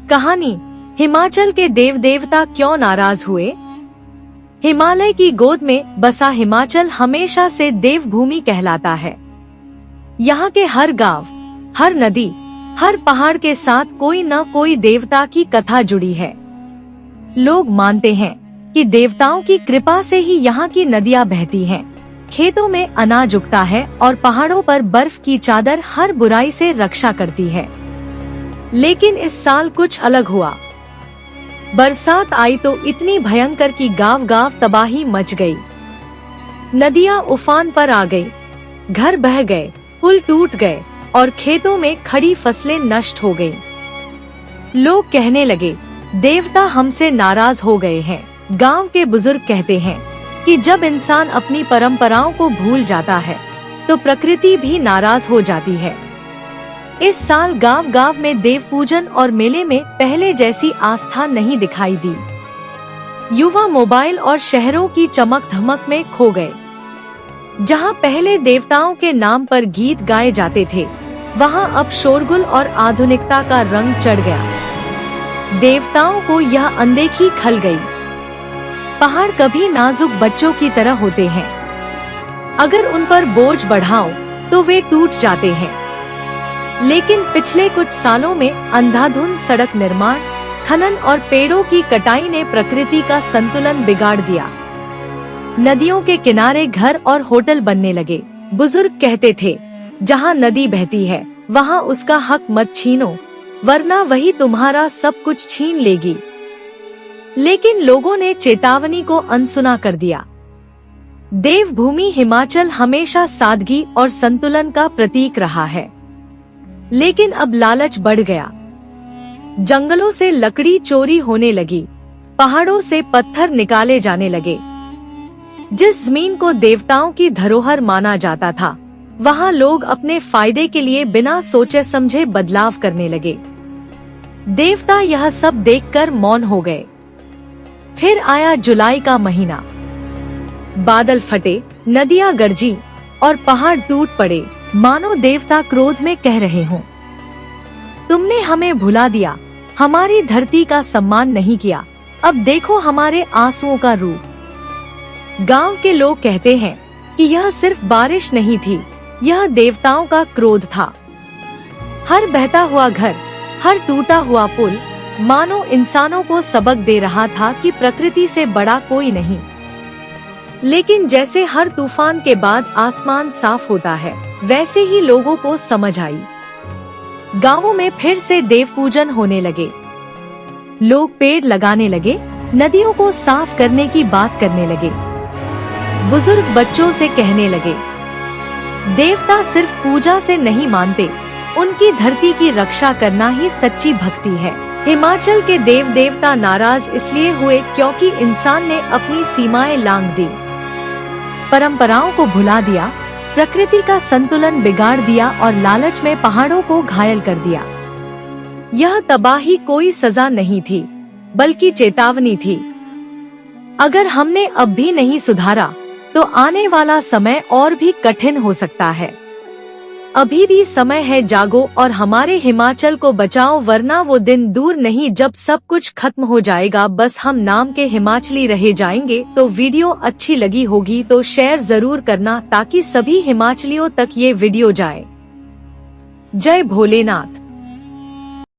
कहानी, हिमाचल के देव देवता क्यों नाराज हुए। हिमालय की गोद में बसा हिमाचल हमेशा से देवभूमि कहलाता है। यहाँ के हर गांव, हर नदी, हर पहाड़ के साथ कोई न कोई देवता की कथा जुड़ी है। लोग मानते हैं कि देवताओं की कृपा से ही यहाँ की नदियाँ बहती हैं, खेतों में अनाज उगता है और पहाड़ों पर बर्फ की चादर हर बुराई से रक्षा करती है। लेकिन इस साल कुछ अलग हुआ। बरसात आई तो इतनी भयंकर कि गांव गांव तबाही मच गई। नदियां उफान पर आ गई, घर बह गए, पुल टूट गए और खेतों में खड़ी फसलें नष्ट हो गईं। लोग कहने लगे, देवता हमसे नाराज हो गए हैं। गांव के बुजुर्ग कहते हैं कि जब इंसान अपनी परंपराओं को भूल जाता है तो प्रकृति भी नाराज हो जाती है। इस साल गांव गांव में देव पूजन और मेले में पहले जैसी आस्था नहीं दिखाई दी। युवा मोबाइल और शहरों की चमक धमक में खो गए। जहां पहले देवताओं के नाम पर गीत गाए जाते थे, वहां अब शोरगुल और आधुनिकता का रंग चढ़ गया। देवताओं को यह अनदेखी खल गई। पहाड़ कभी नाजुक बच्चों की तरह होते हैं, अगर उन पर बोझ बढ़ाओ तो वे टूट जाते हैं। लेकिन पिछले कुछ सालों में अंधाधुंध सड़क निर्माण, खनन और पेड़ों की कटाई ने प्रकृति का संतुलन बिगाड़ दिया। नदियों के किनारे घर और होटल बनने लगे। बुजुर्ग कहते थे, जहाँ नदी बहती है वहाँ उसका हक मत छीनो, वरना वही तुम्हारा सब कुछ छीन लेगी। लेकिन लोगों ने चेतावनी को अनसुना कर दिया। देवभूमि हिमाचल हमेशा सादगी और संतुलन का प्रतीक रहा है, लेकिन अब लालच बढ़ गया। जंगलों से लकड़ी चोरी होने लगी, पहाड़ों से पत्थर निकाले जाने लगे। जिस जमीन को देवताओं की धरोहर माना जाता था, वहां लोग अपने फायदे के लिए बिना सोचे समझे बदलाव करने लगे। देवता यह सब देखकर मौन हो गए। फिर आया जुलाई का महीना। बादल फटे, नदियां गरजी और पहाड़ टूट पड़े, मानो देवता क्रोध में कह रहे हों, तुमने हमें भुला दिया, हमारी धरती का सम्मान नहीं किया, अब देखो हमारे आंसुओं का रूप। गांव के लोग कहते हैं कि यह सिर्फ बारिश नहीं थी, यह देवताओं का क्रोध था। हर बहता हुआ घर, हर टूटा हुआ पुल मानो इंसानों को सबक दे रहा था कि प्रकृति से बड़ा कोई नहीं। लेकिन जैसे हर तूफान के बाद आसमान साफ होता है, वैसे ही लोगों को समझ आई। गांवों में फिर से देव पूजन होने लगे। लोग पेड़ लगाने लगे, नदियों को साफ करने की बात करने लगे। बुजुर्ग बच्चों से कहने लगे, देवता सिर्फ पूजा से नहीं मानते, उनकी धरती की रक्षा करना ही सच्ची भक्ति है। हिमाचल के देव देवता नाराज इसलिए हुए क्योंकि इंसान ने अपनी सीमाएं लांघ दी, परंपराओं को भुला दिया, प्रकृति का संतुलन बिगाड़ दिया और लालच में पहाड़ों को घायल कर दिया। यह तबाही कोई सजा नहीं थी, बल्कि चेतावनी थी। अगर हमने अब भी नहीं सुधारा तो आने वाला समय और भी कठिन हो सकता है। अभी भी समय है, जागो और हमारे हिमाचल को बचाओ, वरना वो दिन दूर नहीं जब सब कुछ खत्म हो जाएगा, बस हम नाम के हिमाचली रह जाएंगे। तो वीडियो अच्छी लगी होगी तो शेयर जरूर करना ताकि सभी हिमाचलियों तक ये वीडियो जाए। जय भोलेनाथ।